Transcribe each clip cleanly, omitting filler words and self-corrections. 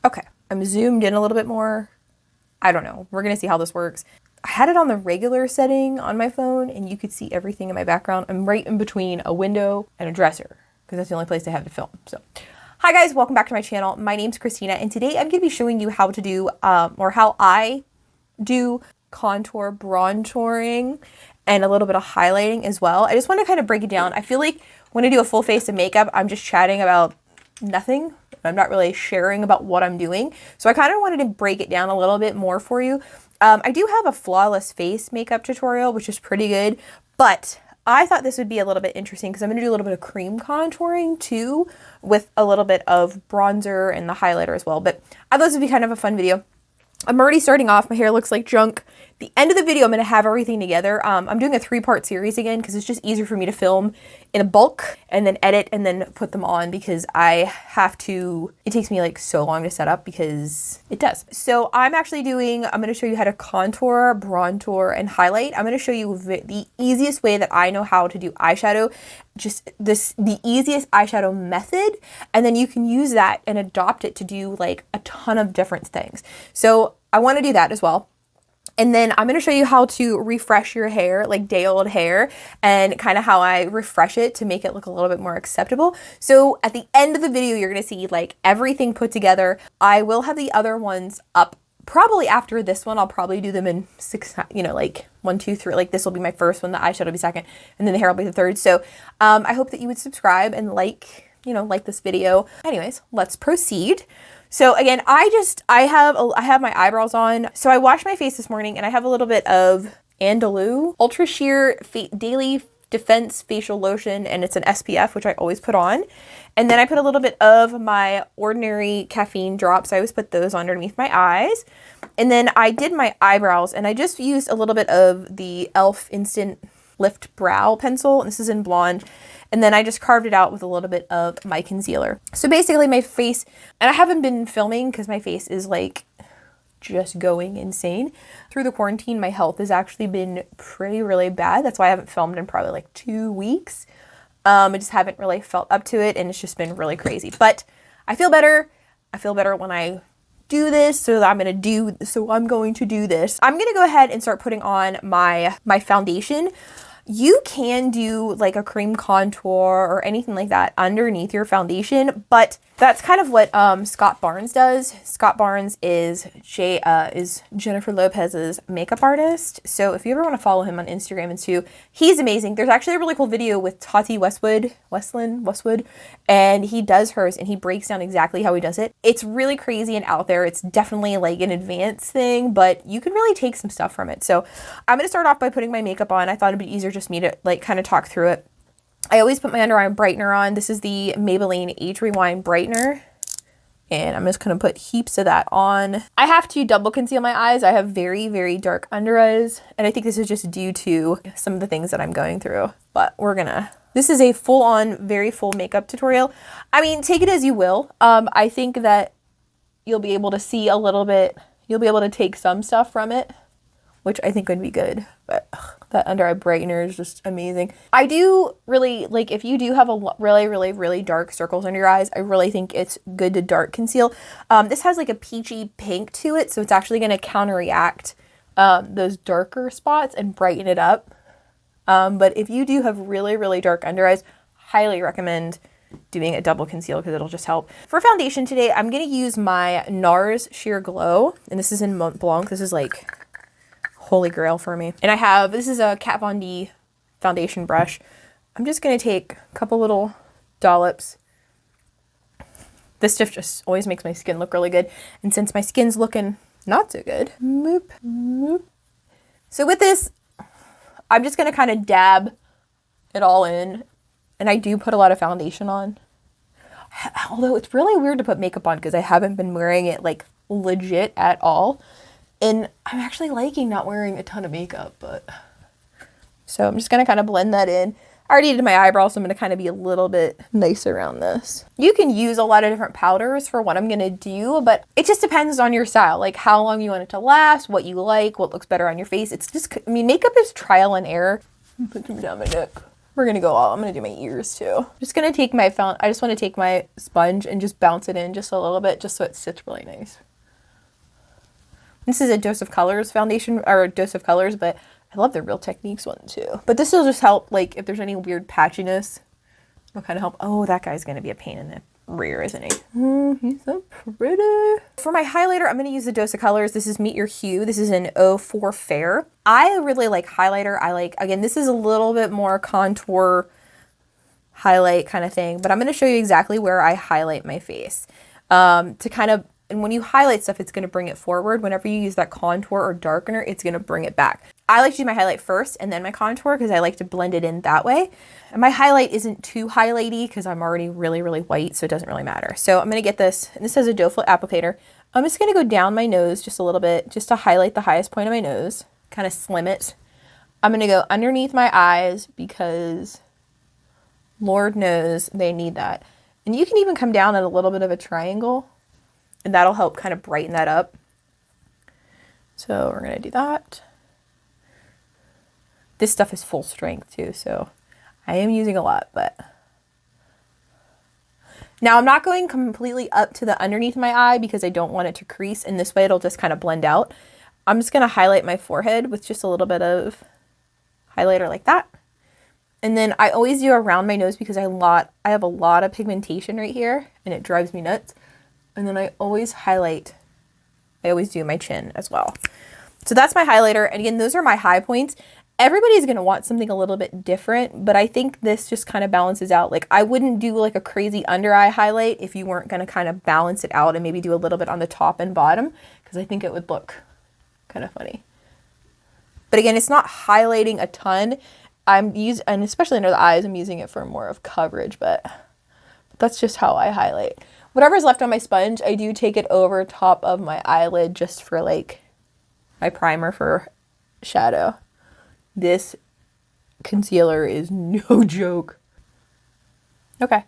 Okay, I'm zoomed in a little bit more. I don't know. We're gonna see how this works. I had it on the regular setting on my phone and you could see everything in my background. I'm right in between a window and a dresser because that's the only place I have to film. So, hi guys, welcome back to my channel. My name's Christina and today I'm gonna be showing you how to do, or how I do contour brontouring and a little bit of highlighting as well. I just want to kind of break it down. I feel like when I do a full face of makeup, I'm just chatting about nothing. I'm not really sharing about what I'm doing. So I kind of wanted to break it down a little bit more for you. I do have a flawless face makeup tutorial, which is pretty good, but I thought this would be a little bit interesting because I'm going to do a little bit of cream contouring too, with a little bit of bronzer and the highlighter as well. But I thought this would be kind of a fun video. I'm already starting off. My hair looks like junk. The end of the video, I'm going to have everything together. I'm doing a 3-part series again because it's just easier for me to film in a bulk and then edit and then put them on because I have to, it takes me like so long to set up because it does. So I'm actually doing, I'm going to show you how to contour, brontour, and highlight. I'm going to show you the easiest way that I know how to do eyeshadow, just the easiest eyeshadow method. And then you can use that and adopt it to do like a ton of different things. So I want to do that as well. And then I'm going to show you how to refresh your hair, like day old hair, and kind of how I refresh it to make it look a little bit more acceptable. So at the end of the video, you're going to see like everything put together. I will have the other ones up probably after this one. I'll probably do them in 6, you know, like 1, 2, 3, like this will be my first one, the eyeshadow will be second, and then the hair will be the third. So I hope that you would subscribe and like this video. Anyways, let's proceed. So again, I have my eyebrows on. So I washed my face this morning and I have a little bit of Andalou Ultra Sheer Daily Defense Facial Lotion, and it's an SPF, which I always put on. And then I put a little bit of my Ordinary Caffeine drops. I always put those underneath my eyes. And then I did my eyebrows and I just used a little bit of the e.l.f. Instant Lift Brow Pencil. And this is in blonde. And then I just carved it out with a little bit of my concealer. So basically my face, and I haven't been filming because my face is like just going insane. Through the quarantine, my health has actually been really bad. That's why I haven't filmed in probably like 2 weeks. I just haven't really felt up to it and it's just been really crazy. But I feel better. I feel better when I do this, so I'm going to do this. I'm going to go ahead and start putting on my foundation. You can do like a cream contour or anything like that underneath your foundation, but that's kind of what Scott Barnes does. Scott Barnes is Jennifer Lopez's makeup artist. So if you ever want to follow him on Instagram and too, he's amazing. There's actually a really cool video with CHATTY Westwood, and he does hers and he breaks down exactly how he does it. It's really crazy and out there. It's definitely like an advanced thing, but you can really take some stuff from it. So I'm going to start off by putting my makeup on. I thought it'd be easier just me to like kind of talk through it. I always put my under eye brightener on. This is the Maybelline Age Rewind Brightener. And I'm just going to put heaps of that on. I have to double conceal my eyes. I have very dark under eyes. And I think this is just due to some of the things that I'm going through. But this is a very full makeup tutorial. I mean, take it as you will. I think that you'll be able to see a little bit. You'll be able to take some stuff from it, which I think would be good. But that under eye brightener is just amazing. I do really, like, if you do have a really dark circles under your eyes, I really think it's good to dark conceal. This has like a peachy pink to it, so it's actually going to counteract those darker spots and brighten it up. But if you do have really dark under eyes, highly recommend doing a double conceal because it'll just help. For foundation today, I'm going to use my NARS Sheer Glow, and this is in Mont Blanc. This is like holy grail for me. And this is a Kat Von D foundation brush. I'm just going to take a couple little dollops. This stuff just always makes my skin look really good. And since my skin's looking not so good, moop. So with this, I'm just going to kind of dab it all in. And I do put a lot of foundation on. Although it's really weird to put makeup on because I haven't been wearing it like legit at all. And I'm actually liking not wearing a ton of makeup, but so I'm just going to kind of blend that in. I already did my eyebrows, so I'm going to kind of be a little bit nice around this. You can use a lot of different powders for what I'm going to do, but it just depends on your style, like how long you want it to last, what you like, what looks better on your face. It's just, I mean, makeup is trial and error. Put them down my neck. We're gonna go all, I'm gonna do my ears too. I'm just gonna take my I just wanna take my sponge and just bounce it in just a little bit, just so it sits really nice. This is a Dose of Colors foundation, or a Dose of Colors, but I love the Real Techniques one too. But this will just help, like, if there's any weird patchiness, it'll kind of help. Oh, that guy's gonna be a pain in the rear, isn't he? He's so pretty. For my highlighter, I'm gonna use the Dose of Colors. This is Meet Your Hue. This is an 04 Fair. I really like highlighter. I like, again, this is a little bit more contour highlight kind of thing, but I'm gonna show you exactly where I highlight my face. To kind of, and when you highlight stuff, it's gonna bring it forward. Whenever you use that contour or darkener, it's gonna bring it back. I like to do my highlight first and then my contour because I like to blend it in that way. And my highlight isn't too highlighty because I'm already really, really white, so it doesn't really matter. So I'm gonna get this, and this has a doe foot applicator. I'm just gonna go down my nose just a little bit, just to highlight the highest point of my nose, kind of slim it. I'm gonna go underneath my eyes because Lord knows they need that. And you can even come down at a little bit of a triangle, and that'll help kind of brighten that up. So we're gonna do that. This stuff is full strength too, so I am using a lot, but. Now I'm not going completely up to the underneath my eye because I don't want it to crease, and this way it'll just kind of blend out. I'm just gonna highlight my forehead with just a little bit of highlighter like that. And then I always do around my nose because I have a lot of pigmentation right here and it drives me nuts. And then I always highlight, I always do my chin as well. So that's my highlighter. And again, those are my high points. Everybody's going to want something a little bit different, but I think this just kind of balances out. Like, I wouldn't do like a crazy under eye highlight if you weren't going to kind of balance it out and maybe do a little bit on the top and bottom, because I think it would look kind of funny. But again, it's not highlighting a ton. And especially under the eyes, I'm using it for more of coverage, but that's just how I highlight. Whatever's left on my sponge, I do take it over top of my eyelid just for like my primer for shadow. This concealer is no joke. Okay,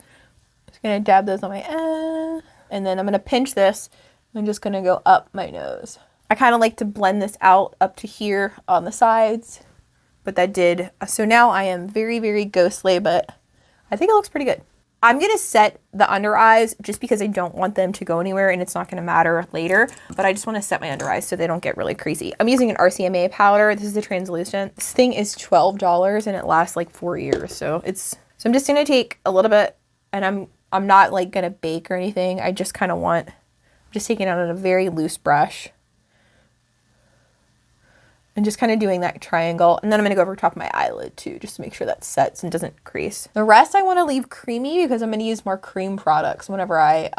just gonna dab those on my end, and then I'm gonna pinch this. I'm just gonna go up my nose. I kind of like to blend this out up to here on the sides, but that did. So now I am very, very ghostly, but I think it looks pretty good. I'm gonna set the under eyes just because I don't want them to go anywhere and it's not gonna matter later, but I just wanna set my under eyes so they don't get really creasy. I'm using an RCMA powder. This is the translucent. This thing is $12 and it lasts like 4 years. So I'm just gonna take a little bit, and I'm not like gonna bake or anything. I just kind of I'm just taking it out on a very loose brush. And just kind of doing that triangle. And then I'm going to go over top of my eyelid too, just to make sure that sets and doesn't crease. The rest I want to leave creamy because I'm going to use more cream products whenever I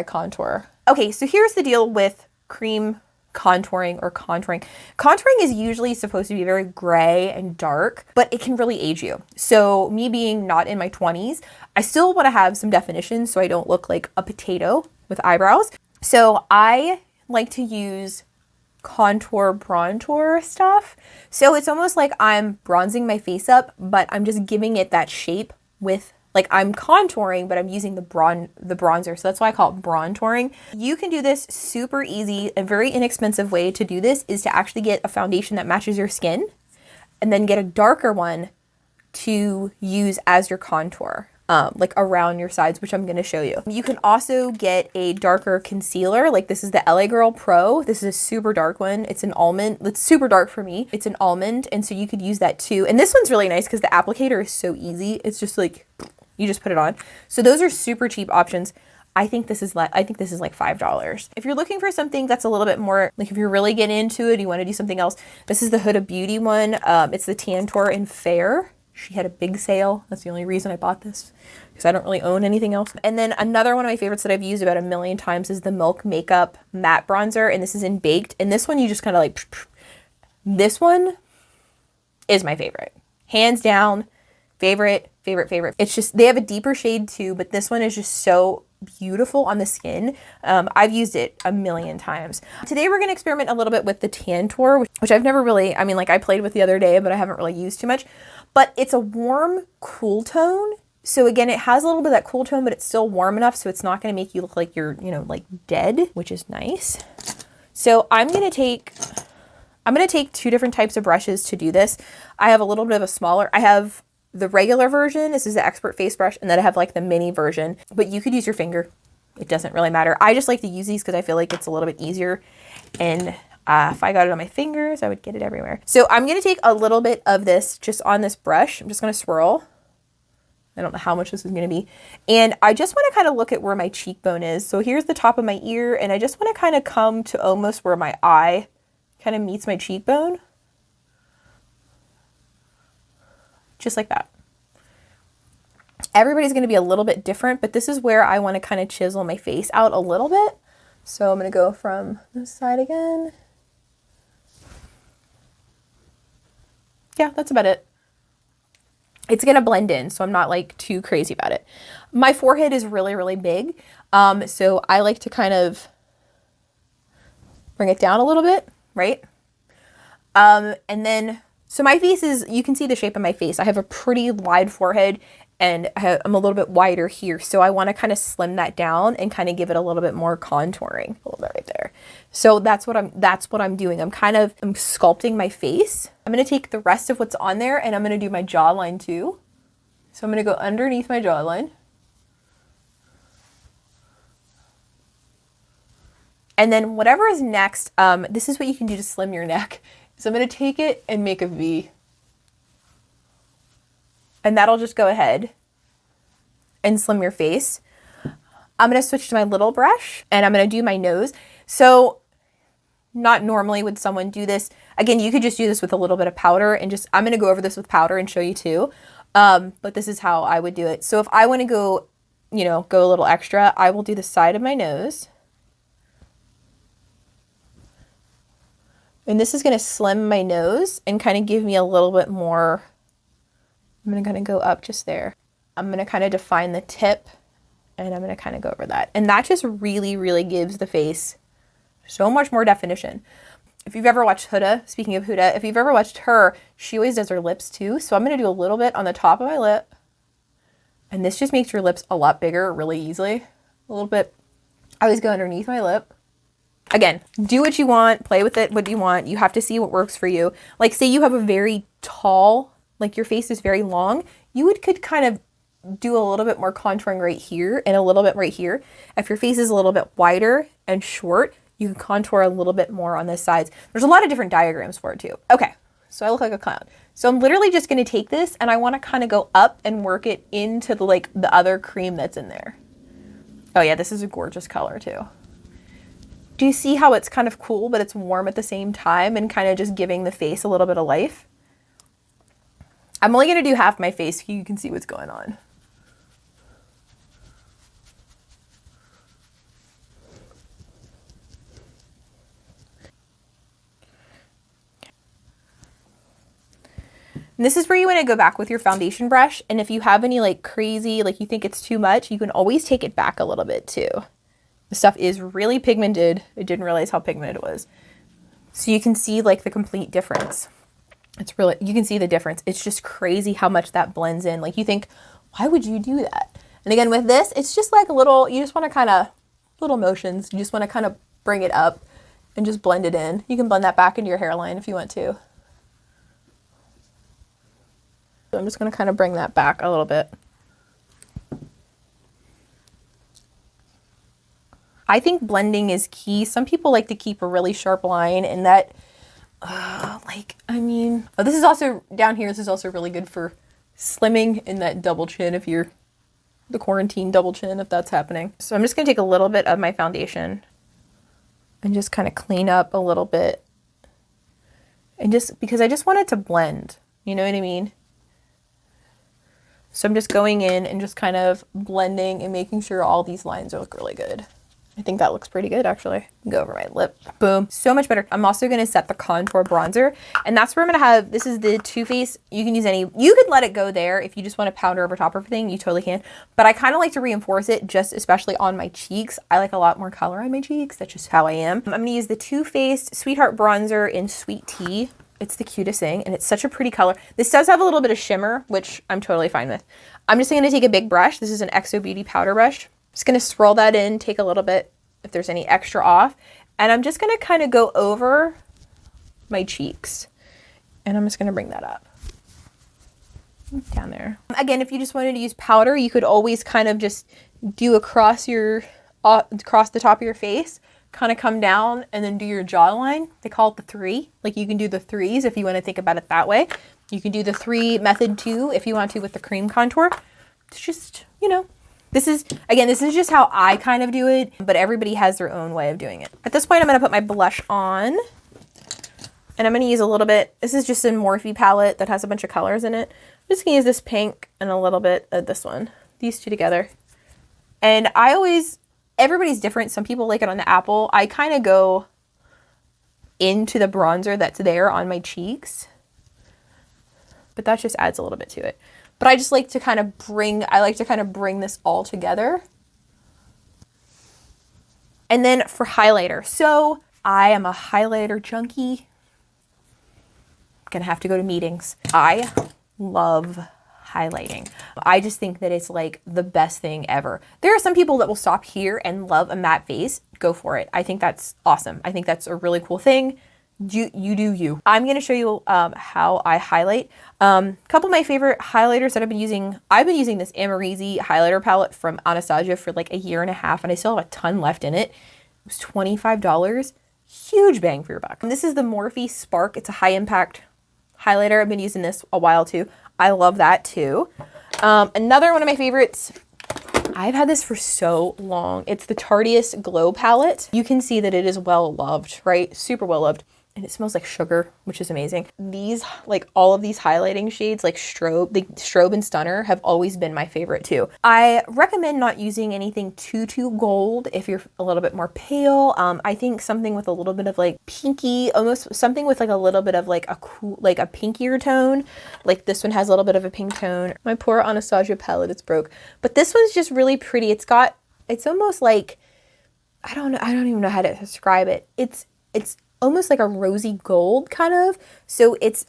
contour. Okay, so here's the deal with cream contouring or contouring. Contouring is usually supposed to be very gray and dark, but it can really age you. So me being not in my 20s, I still want to have some definition so I don't look like a potato with eyebrows. So I like to use contour Brontour stuff. So it's almost like I'm bronzing my face up, but I'm just giving it that shape with, like, I'm contouring, but I'm using the bronzer. So that's why I call it Brontouring. You can do this super easy. A very inexpensive way to do this is to actually get a foundation that matches your skin and then get a darker one to use as your contour. Like around your sides, which I'm going to show you. You can also get a darker concealer. Like this is the LA Girl Pro. This is a super dark one. It's an almond. It's super dark for me. It's an almond. And so you could use that too. And this one's really nice because the applicator is so easy. It's just like, you just put it on. So those are super cheap options. I think this is like $5. If you're looking for something that's a little bit more, like if you're really getting into it, you want to do something else. This is the Huda Beauty one. It's the Tantour in Fair. She had a big sale. That's the only reason I bought this, because I don't really own anything else. And then another one of my favorites that I've used about 1,000,000 times is the Milk Makeup Matte Bronzer. And this is in Baked. And this one you just kind of like, this one is my favorite. Hands down, favorite. It's just, they have a deeper shade too, but this one is just so beautiful on the skin. I've used it 1,000,000 times. Today we're going to experiment a little bit with the Tantour, which I've never really, I mean, like I played with the other day, but I haven't really used too much. But it's a warm, cool tone. So again, it has a little bit of that cool tone, but it's still warm enough so it's not going to make you look like you're, you know, like dead, which is nice. So I'm going to take 2 different types of brushes to do this. I have a little bit of a smaller, I have the regular version. This is the expert face brush, and then I have like the mini version, but you could use your finger. It doesn't really matter. I just like to use these because I feel like it's a little bit easier. And if I got it on my fingers, I would get it everywhere. So I'm going to take a little bit of this just on this brush. I'm just going to swirl. I don't know how much this is going to be. And I just want to kind of look at where my cheekbone is. So here's the top of my ear, and I just want to kind of come to almost where my eye kind of meets my cheekbone. Just like that. Everybody's going to be a little bit different, but this is where I want to kind of chisel my face out a little bit. So I'm going to go from this side again. Yeah, that's about it. It's going to blend in, so I'm not like too crazy about it. My forehead is really, really big. So I like to kind of bring it down a little bit, right? And then, so my face is, you can see the shape of my face. I have a pretty wide forehead, and I'm a little bit wider here. So I want to kind of slim that down and kind of give it a little bit more contouring. A little bit right there. So that's what I'm doing. I'm sculpting my face. I'm going to take the rest of what's on there, and I'm going to do my jawline too. So I'm going to go underneath my jawline. And then whatever is next, this is what you can do to slim your neck. So I'm going to take it and make a V. And that'll just go ahead and slim your face. I'm going to switch to my little brush, and I'm going to do my nose. So not normally would someone do this. Again, you could just do this with a little bit of powder, and just, I'm going to go over this with powder and show you too. But this is how I would do it. So if I want to go, you know, go a little extra, I will do the side of my nose. And this is going to slim my nose and kind of give me a little bit more. I'm going to kind of go up just there. I'm going to kind of define the tip, and I'm going to kind of go over that. And that just really, really gives the face so much more definition. If you've ever watched Huda, speaking of Huda, if you've ever watched her, she always does her lips too. So I'm going to do a little bit on the top of my lip. And this just makes your lips a lot bigger really easily. A little bit. I always go underneath my lip. Again, do what you want, play with it what you want. You have to see what works for you. Like say you have a very tall, like your face is very long, you could kind of do a little bit more contouring right here and a little bit right here. If your face is a little bit wider and short, you can contour a little bit more on the sides. There's a lot of different diagrams for it too. Okay, so I look like a clown. So I'm literally just gonna take this, and I wanna kind of go up and work it into the other cream that's in there. Oh yeah, this is a gorgeous color too. Do you see how it's kind of cool, but it's warm at the same time and kind of just giving the face a little bit of life? I'm only going to do half my face so you can see what's going on. And this is where you want to go back with your foundation brush. And if you have any like crazy, like you think it's too much, you can always take it back a little bit too. The stuff is really pigmented. I didn't realize how pigmented it was. So you can see like the complete difference. It's really, you can see the difference. It's just crazy how much that blends in. Like you think, why would you do that? And again, with this, it's just like a little, you just want to kind of, little motions. You just want to kind of bring it up and just blend it in. You can blend that back into your hairline if you want to. So I'm just going to kind of bring that back a little bit. I think blending is key. Some people like to keep a really sharp line, and that, this is also, down here, this is also really good for slimming in that double chin if you're the quarantine double chin, if that's happening. So I'm just going to take a little bit of my foundation and just kind of clean up a little bit. And just, because I just want it to blend, you know what I mean? So I'm just going in and just kind of blending and making sure all these lines look really good. I think that looks pretty good actually. Go over my lip. Boom. So much better. I'm also going to set the contour bronzer, and that's where I'm going to have, this is the Too Faced. You can use any, you could let it go there if you just want to powder over top of everything, you totally can. But I kind of like to reinforce it, just especially on my cheeks. I like a lot more color on my cheeks. That's just how I am. I'm going to use the Too Faced Sweetheart Bronzer in Sweet Tea. It's the cutest thing, and it's such a pretty color. This does have a little bit of shimmer, which I'm totally fine with. I'm just going to take a big brush. This is an XO Beauty powder brush. Just going to swirl that in, take a little bit if there's any extra off, and I'm just going to kind of go over my cheeks, and I'm just going to bring that up. down there. Again, if you just wanted to use powder, you could always kind of just do across the top of your face, kind of come down and then do your jawline. They call it the 3. Like you can do the 3s if you want to think about it that way. You can do the 3 method too if you want to with the cream contour. It's just, you know, this is just how I kind of do it, but everybody has their own way of doing it. At this point, I'm going to put my blush on. And I'm going to use a little bit, this is just a Morphe palette that has a bunch of colors in it. I'm just going to use this pink and a little bit of this one. These two together. And everybody's different. Some people like it on the apple. I kind of go into the bronzer that's there on my cheeks. But that just adds a little bit to it. But I just like to kind of bring this all together. And then for highlighter. So I am a highlighter junkie. Gonna have to go to meetings. I love highlighting. I just think that it's like the best thing ever. There are some people that will stop here and love a matte face. Go for it. I think that's awesome. I think that's a really cool thing. You do you. I'm gonna show you how I highlight. Couple of my favorite highlighters that I've been using this Amarizi highlighter palette from Anastasia for like a year and a half, and I still have a ton left in it. It was $25. Huge bang for your buck. And this is the Morphe Spark. It's a high impact highlighter. I've been using this a while too. I love that too. Another one of my favorites, I've had this for so long. It's the Tarteist Glow Palette. You can see that it is well loved, right? Super well loved. And it smells like sugar, which is amazing. These, like all of these highlighting shades, like Strobe and Stunner have always been my favorite too. I recommend not using anything too gold if you're a little bit more pale. I think something with a little bit of like pinky, almost something with like a little bit of like a cool, like a pinkier tone. Like this one has a little bit of a pink tone. My poor Anastasia palette, it's broke. But this one's just really pretty. It's almost like, I don't even know how to describe it. It's almost like a rosy gold kind of. So it's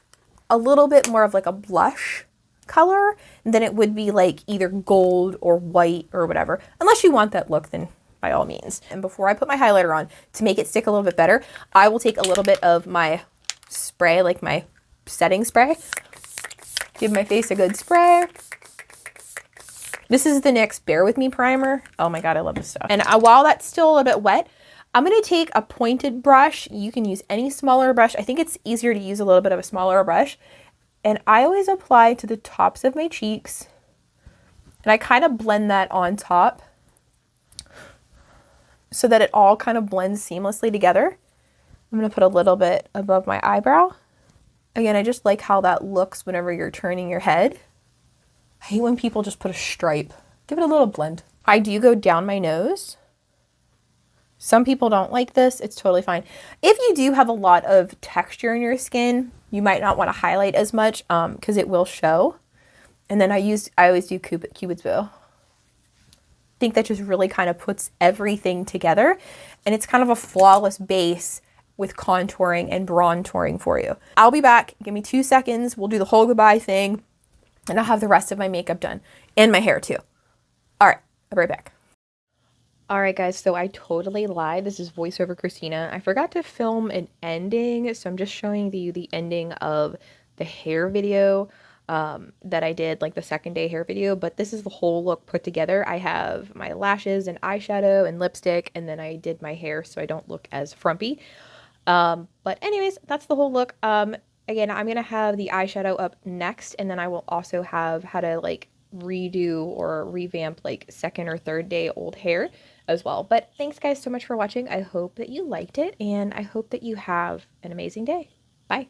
a little bit more of like a blush color than it would be like either gold or white or whatever. Unless you want that look, then by all means. And before I put my highlighter on, to make it stick a little bit better, I will take a little bit of my spray, like my setting spray. Give my face a good spray. This is the NYX Bear With Me primer. Oh my God, I love this stuff. And while that's still a little bit wet, I'm going to take a pointed brush. You can use any smaller brush. I think it's easier to use a little bit of a smaller brush. And I always apply to the tops of my cheeks. And I kind of blend that on top so that it all kind of blends seamlessly together. I'm going to put a little bit above my eyebrow. Again, I just like how that looks whenever you're turning your head. I hate when people just put a stripe. Give it a little blend. I do go down my nose. Some people don't like this. It's totally fine. If you do have a lot of texture in your skin, you might not want to highlight as much because it will show. And then I always do Cupid's bow. I think that just really kind of puts everything together. And it's kind of a flawless base with contouring and Brontouring for you. I'll be back. Give me 2 seconds. We'll do the whole goodbye thing. And I'll have the rest of my makeup done. And my hair too. All right. I'll be right back. All right, guys, so I totally lied. This is voiceover Christina. I forgot to film an ending, so I'm just showing you the ending of the hair video that I did, like the second day hair video, but this is the whole look put together. I have my lashes and eyeshadow and lipstick, and then I did my hair so I don't look as frumpy. But anyways, that's the whole look. Again, I'm going to have the eyeshadow up next, and then I will also have how to like redo or revamp like second or third day old hair as well. But thanks guys so much for watching. I hope that you liked it, and I hope that you have an amazing day. Bye.